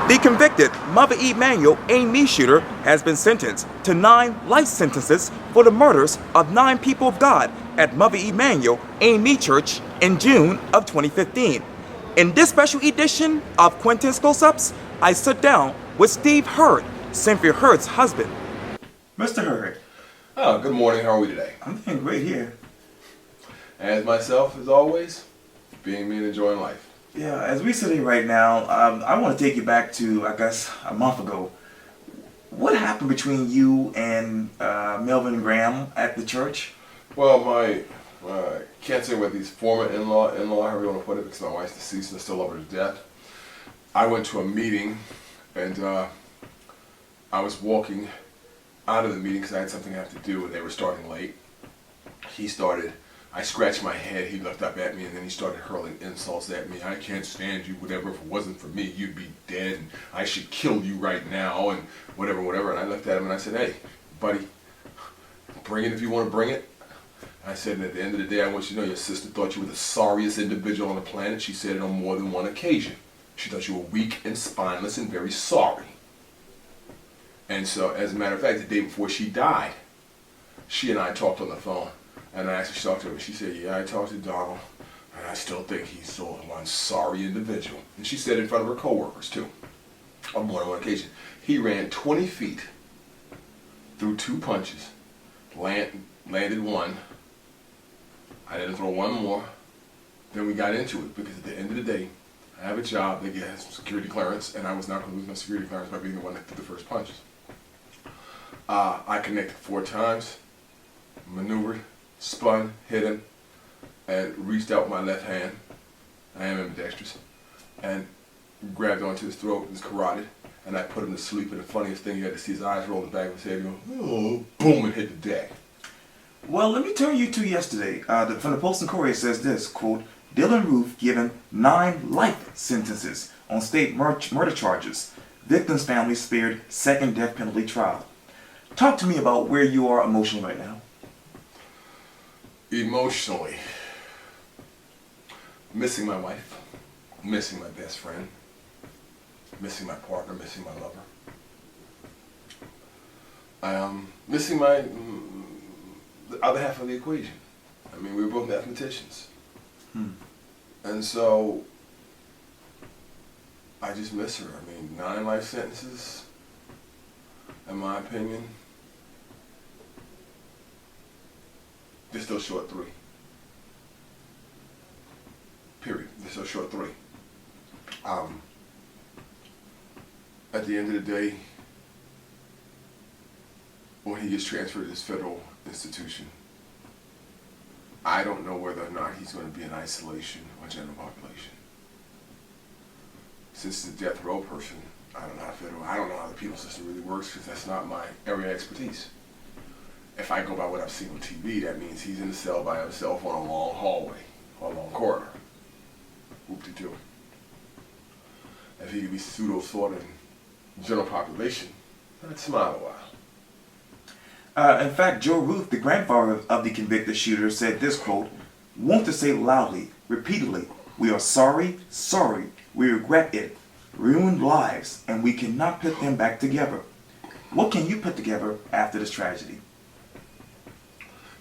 The convicted Mother Emanuel AME shooter has been sentenced to 9 life sentences for the murders of 9 people of God at Mother Emanuel AME Church in June of 2015. In this special edition of Quintin's Close-Ups, I sit down with Steve Hurd, Cynthia Hurd's husband. Mr. Hurd. Oh, good morning. How are we today? I'm doing great here. As myself, as always, being me and enjoying life. Yeah, as we sit here right now, I want to take you back to, I guess, a month ago. What happened between you and Melvin Graham at the church? Well, my can't say what these former in-law, however you want to put it, because my wife's deceased and I still love her to death. I went to a meeting, and I was walking out of the meeting because I had something I had to do, and they were starting late. He started. I scratched my head, he looked up at me, and then he started hurling insults at me. I can't stand you, whatever, if it wasn't for me, you'd be dead, and I should kill you right now, and whatever. And I looked at him and I said, hey, buddy, bring it if you want to bring it. I said, and at the end of the day, I want you to know your sister thought you were the sorriest individual on the planet. She said it on more than one occasion. She thought you were weak and spineless and very sorry. And so, as a matter of fact, the day before she died, she and I talked on the phone. And I asked her, she talked to her, she said, yeah, I talked to Donald, and I still think he's still one sorry individual. And she said it in front of her coworkers, too, on more than one occasion. He ran 20 feet through 2 punches, landed one. I didn't throw one more. Then we got into it, because at the end of the day, I have a job that gets security clearance, and I was not going to lose my security clearance by being the one that threw the first punches. I connected 4 times, maneuvered, spun, hit him, and reached out with my left hand, I am ambidextrous, and grabbed onto his throat, his carotid, and I put him to sleep. And the funniest thing, you had to see his eyes roll in the back of his head, go, oh, boom, and hit the deck. Well, let me turn you to yesterday. From the Post and Courier says this, quote, Dylan Roof given 9 life sentences on state murder charges. Victim's family spared second death penalty trial. Talk to me about where you are emotionally right now. Emotionally, missing my wife, missing my best friend, missing my partner, missing my lover. Missing the other half of the equation. I mean, we were both mathematicians. And so, I just miss her. I mean, 9 life sentences, in my opinion. They're still short 3. Period. They're still short 3. At the end of the day, when he gets transferred to this federal institution, I don't know whether or not he's going to be in isolation or general population. Since he's a death row person, I don't know how the penal system really works, because that's not my area of expertise. If I go by what I've seen on TV, that means he's in the cell by himself on a long hallway or a long corridor. Whoop-de-doo. If he could be pseudo-sorted in general population, I'd smile a while. In fact, Joe Ruth, the grandfather of the convicted shooter, said this, quote, want to say loudly, repeatedly, we are sorry, we regret it, ruined lives, and we cannot put them back together. What can you put together after this tragedy?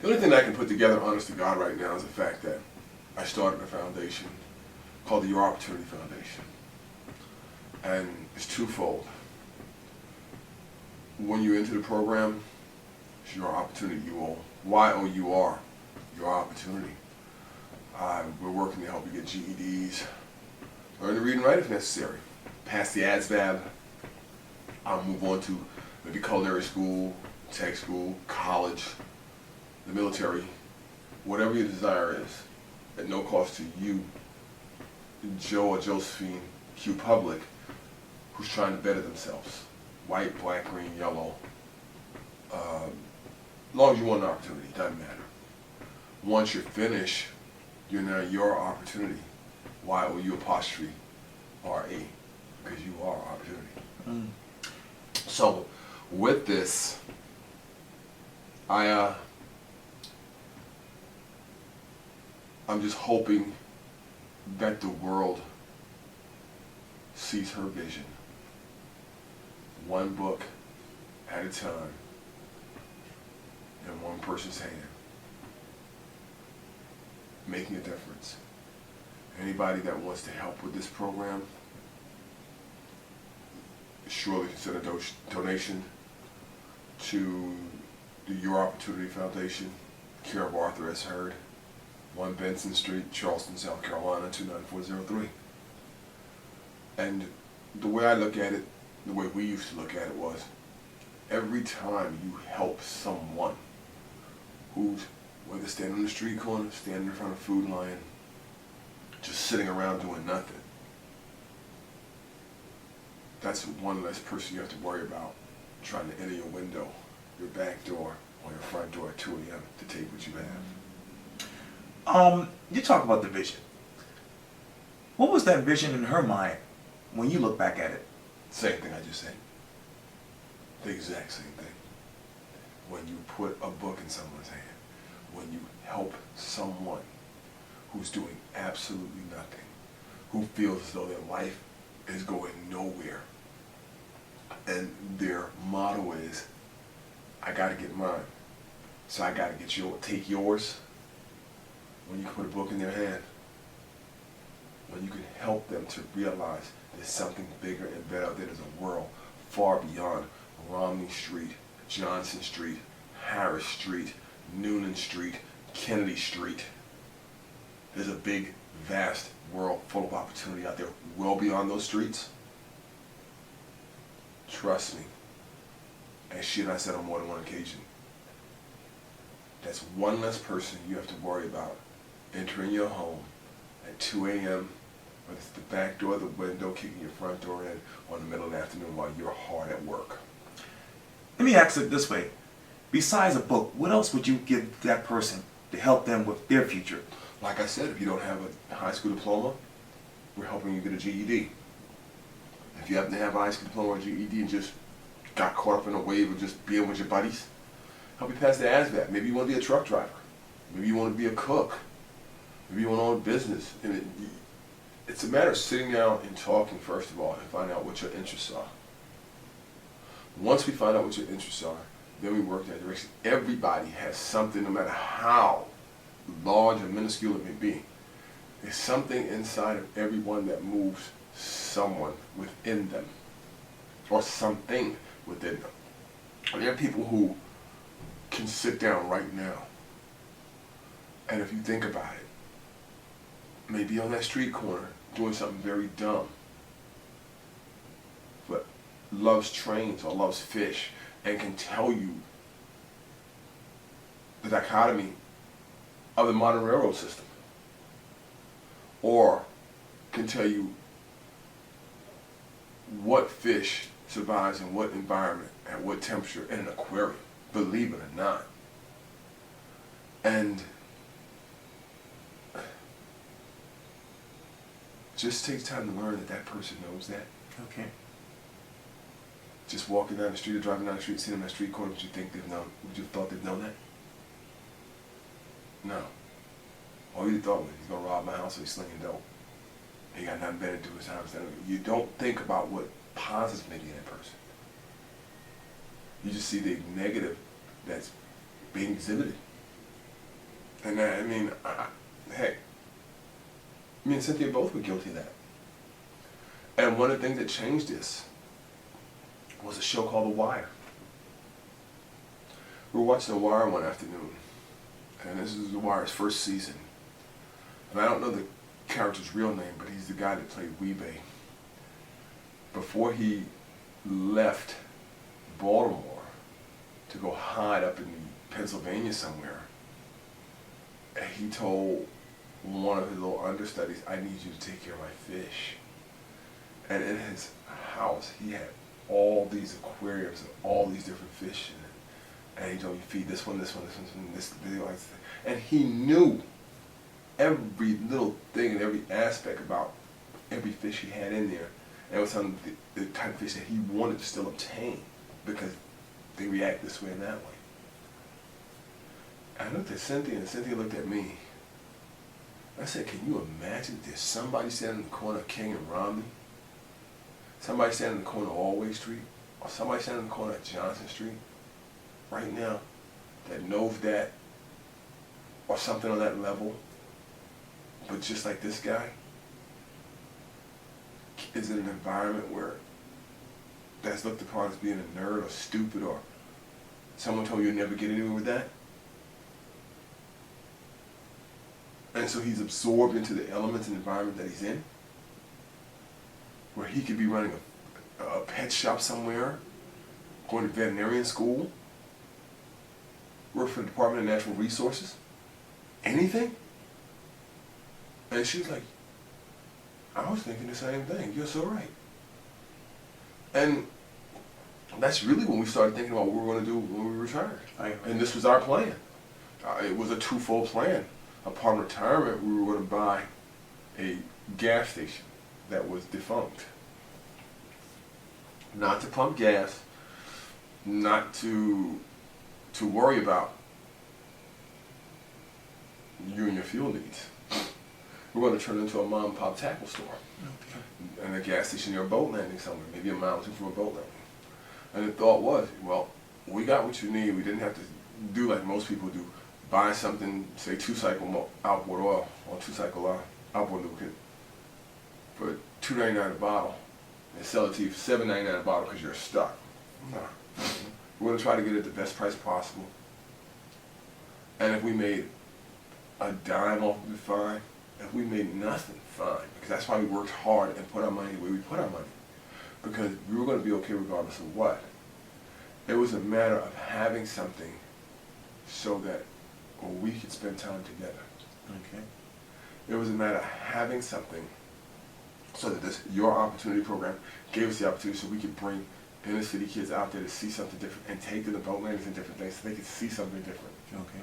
The only thing I can put together, honest to God, right now is the fact that I started a foundation called the Your Opportunity Foundation. And it's twofold. When you enter the program, it's your opportunity. Y-O-U-R, your opportunity. We're working to help you get GEDs, learn to read and write if necessary, pass the ASVAB, move on to maybe culinary school, tech school, college, the military, whatever your desire is, at no cost to you, Joe or Josephine Q Public, who's trying to better themselves. White, black, green, yellow. As long as you want an opportunity, it doesn't matter. Once you're finished, you're now your opportunity. Y-O-U apostrophe R-A, because you are opportunity. So, with this, I'm just hoping that the world sees her vision one book at a time in one person's hand, making a difference. Anybody that wants to help with this program, surely consider a donation to the Your Opportunity Foundation, care of Arthur S. Hurd, 1 Benson Street, Charleston, South Carolina, 29403. And the way I look at it, the way we used to look at it was, every time you help someone who's, whether standing on the street corner, standing in front of Food Lion, just sitting around doing nothing, that's one less person you have to worry about trying to enter your window, your back door, or your front door at 2 a.m. to take what you have. You talk about the vision. What was that vision in her mind when you look back at it? Same thing I just said. The exact same thing. When you put a book in someone's hand, when you help someone who's doing absolutely nothing, who feels as though their life is going nowhere, and their motto is, I gotta get mine, so I gotta get take yours. When you can put a book in their hand, when you can help them to realize there's something bigger and better, that there's a world far beyond Romney Street, Johnson Street, Harris Street, Noonan Street, Kennedy Street. There's a big, vast world full of opportunity out there, well beyond those streets. Trust me, as she and I said on more than one occasion, that's one less person you have to worry about entering your home at 2 a.m., whether it's the back door, the window, kicking your front door in, or in the middle of the afternoon while you're hard at work. Let me ask it this way. Besides a book, what else would you give that person to help them with their future? Like I said, if you don't have a high school diploma, we're helping you get a GED. If you happen to have a high school diploma or GED and just got caught up in a wave of just being with your buddies, help you pass the ASVAB. Maybe you want to be a truck driver. Maybe you want to be a cook. Maybe you want to own a business. And it's a matter of sitting down and talking, first of all, and finding out what your interests are. Once we find out what your interests are, then we work in that direction. Everybody has something, no matter how large or minuscule it may be. There's something inside of everyone that moves someone within them, or something within them. And there are people who can sit down right now, and if you think about it, maybe on that street corner doing something very dumb, but loves trains or loves fish, and can tell you the dichotomy of the modern railroad system, or can tell you what fish survives in what environment, at what temperature, in an aquarium, believe it or not. And it just takes time to learn that that person knows that. Okay. Just walking down the street or driving down the street, seeing them on that street corner, would you think they've known? Would you have thought they've known that? No. All you thought was, he's gonna rob my house or he's slinging dope. He got nothing better to do his time. You don't think about what positives may be in that person. You just see the negative that's being exhibited. And heck, me and Cynthia both were guilty of that. And one of the things that changed this was a show called The Wire. We were watching The Wire one afternoon, and this is The Wire's first season. And I don't know the character's real name, but he's the guy that played Weebay. Before he left Baltimore to go hide up in Pennsylvania somewhere, he told one of his little understudies, I need you to take care of my fish. And in his house, he had all these aquariums and all these different fish in it. And he told me, feed this one, this one, this one, this one. And he knew every little thing and every aspect about every fish he had in there. And it was some of the type of fish that he wanted to still obtain because they react this way and that way. I looked at Cynthia, and Cynthia looked at me. I said, can you imagine there's somebody standing in the corner of King and Romney? Somebody standing in the corner of Allway Street, or somebody standing in the corner at Johnson Street right now that knows that, or something on that level, but just like this guy, is in an environment where that's looked upon as being a nerd or stupid, or someone told you you'd never get anywhere with that. And so he's absorbed into the elements and environment that he's in, where he could be running a pet shop somewhere, going to veterinarian school, work for the Department of Natural Resources, anything. And she's like, I was thinking the same thing. You're so right. And that's really when we started thinking about what we were going to do when we retired. And this was our plan. It was a twofold plan. Upon retirement, we were going to buy a gas station that was defunct. Not to pump gas, not to worry about you and your fuel needs. We're going to turn it into a mom and pop tackle store. Okay. And a gas station near a boat landing somewhere, maybe a mile or two from a boat landing. And the thought was, well, we got what you need. We didn't have to do like most people do. Buy something, say 2-cycle outboard oil or 2-cycle outboard lubricant for $2.99 a bottle and sell it to you for $7.99 a bottle because you're stuck. No. We're going to try to get it at the best price possible. And if we made a dime off of it, fine. If we made nothing, fine. Because that's why we worked hard and put our money where we put our money. Because we were going to be okay regardless of what. It was a matter of having something so that we could spend time together. Okay. It was a matter of having something so that this Your Opportunity program gave us the opportunity so we could bring inner city kids out there to see something different and take them to boat landings and different things so they could see something different. Okay.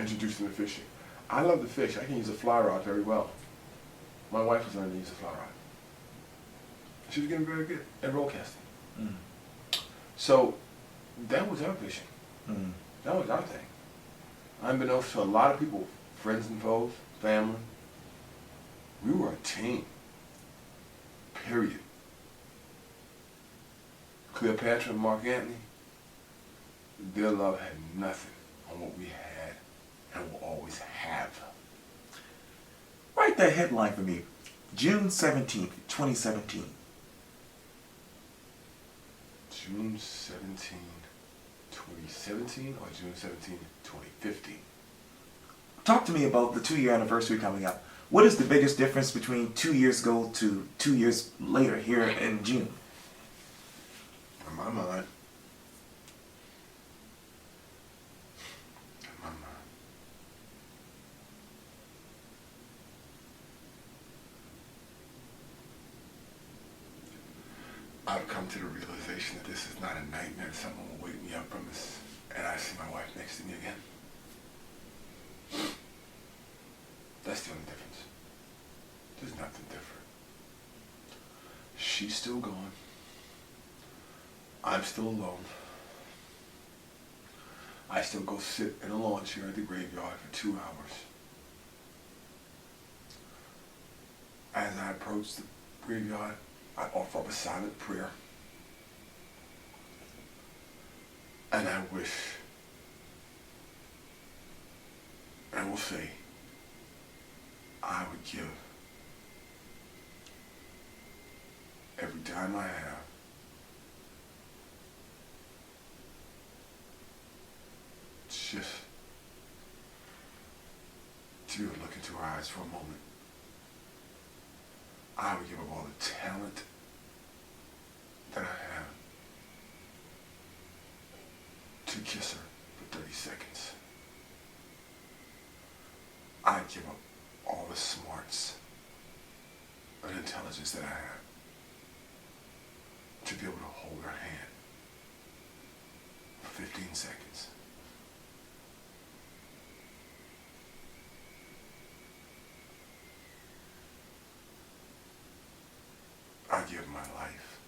Introduce them to fishing. I love to fish. I can use a fly rod very well. My wife was learning to use a fly rod. She was getting very good at roll casting. Mm. So that was our vision. Mm. That was our thing. Unbeknownst to a lot of people, friends and foes, family, we were a team. Period. Cleopatra and Mark Antony, their love had nothing on what we had and will always have. Write that headline for me. June 17th, 2017. June 17, 2017 or June 17, 2015? Talk to me about the 2-year anniversary coming up. What is the biggest difference between 2 years ago to 2 years later here in June? In my mind, I've come to the realization that this is not a nightmare. Someone will wake me up from this and I see my wife next to me again. That's the only difference. There's nothing different. She's still gone. I'm still alone. I still go sit in a lawn chair at the graveyard for 2 hours. As I approach the graveyard, I offer up a silent prayer. And I wish, I will say, I would give every dime I have just to be able to look into her eyes for a moment. I would give up all the talent that I have to kiss her for 30 seconds. I'd give up all the smarts and intelligence that I have to be able to hold her hand for 15 seconds. I give my life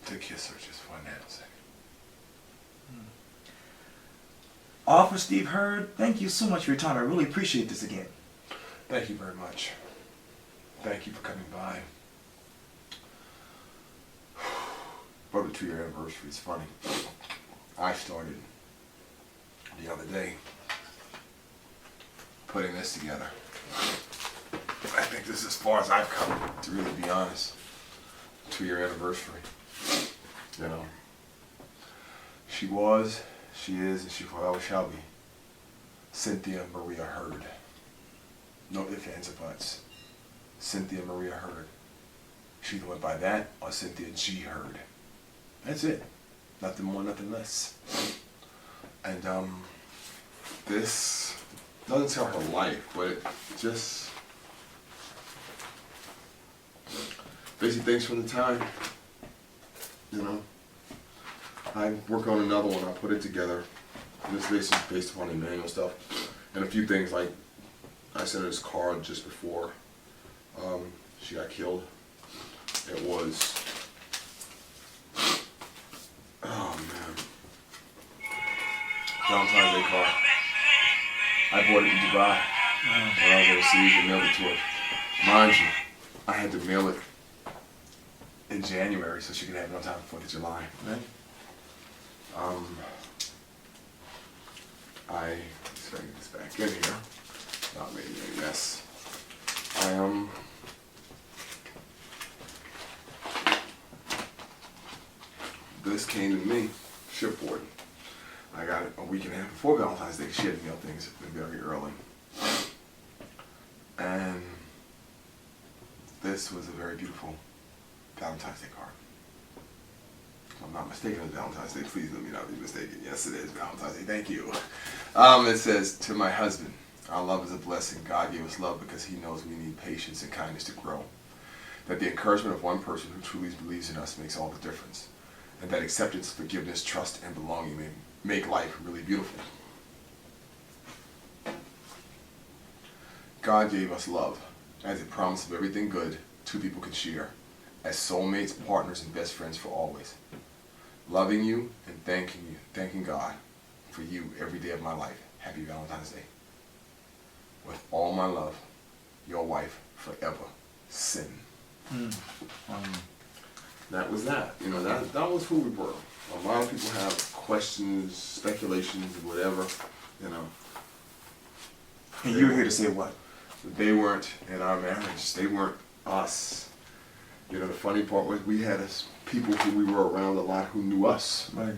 to kiss her just for a nanosecond. Officer Steve Hurd, thank you so much for your time. I really appreciate this again. Thank you very much. Thank you for coming by. For the 2-year anniversary, it's funny. I started the other day putting this together. I think this is as far as I've come, to really be honest. 2-year anniversary. You know. She was, she is, and she forever shall be Cynthia Maria Hurd. No ifs, ands, or buts. Cynthia Maria Hurd. She either went by that or Cynthia G. Hurd. That's it. Nothing more, nothing less. And this doesn't tell her life, but it just basically things from the time. You know. I work on another one, I put it together. This is based upon Emmanuel stuff. And a few things like I sent her this card just before she got killed. It was, oh man, Valentine's Day card. I bought it in Dubai when I was overseas and mailed it to her. Mind you, I had to mail it in January so she could have it on time for 4th of July. Right? Let's get this back in here. Not making any mess. This came to me, shipboard. I got it a week and a half before Valentine's Day. She had to mail things very early. And this was a very beautiful Valentine's Day card. If I'm not mistaken, it's Valentine's Day. Please let me not be mistaken. Yes, it is Valentine's Day. Thank you. It says, to my husband, our love is a blessing. God gave us love because he knows we need patience and kindness to grow. That the encouragement of one person who truly believes in us makes all the difference. And that acceptance, forgiveness, trust, and belonging may make life really beautiful. God gave us love as a promise of everything good two people can share, as soulmates, partners, and best friends for always. Loving you and thanking God for you every day of my life. Happy Valentine's Day. With all my love, your wife forever, Sin. That was that. You know, that was who we were. A lot of people have questions, speculations, whatever, you know. And you're here to say what? They weren't in our marriage. They weren't us. You know, the funny part was we had people who we were around a lot who knew us. Right.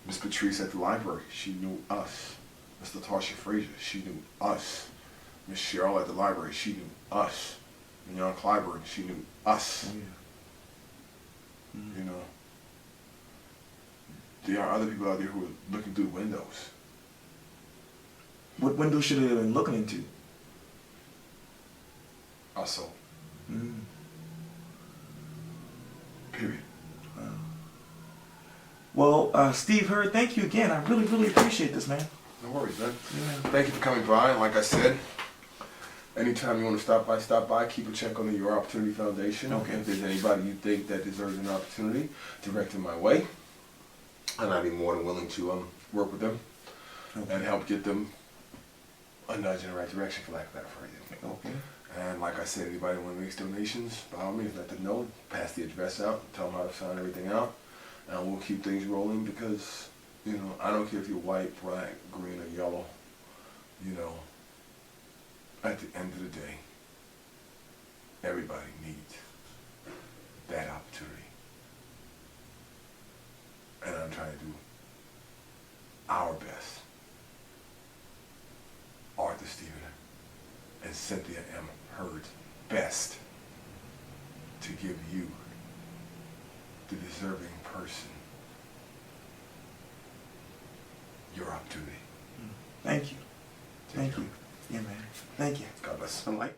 Miss Patrice at the library, she knew us. Miss Latasha Frazier, she knew us. Miss Cheryl at the library, she knew us. Mignon Clyburn, she knew us. Oh, yeah. You know. There are other people out there who are looking through windows. What window should they have been looking into? Our soul. Mm. Period. Well, Steve Hurd, thank you again. I really, really appreciate this, man. No worries, man. Yeah. Thank you for coming by. And like I said, anytime you want to stop by. Keep a check on the Your Opportunity Foundation. Okay. If there's anybody you think that deserves an opportunity, direct them my way. And I'd be more than willing to work with them and help get them a nudge in the right direction, for lack of a better phrase. Okay. And like I said, anybody want to make donations, by all means, let them know. Pass the address out. Tell them how to sign everything out. And we'll keep things rolling because, you know, I don't care if you're white, black, green, or yellow. You know, at the end of the day, everybody needs that opportunity. And I'm trying to do our best. Arthur Stephen and Cynthia M. Hurd's best to give you, the deserving person, your opportunity. Thank you. Thank you. Yeah, man. Thank you. God bless. I like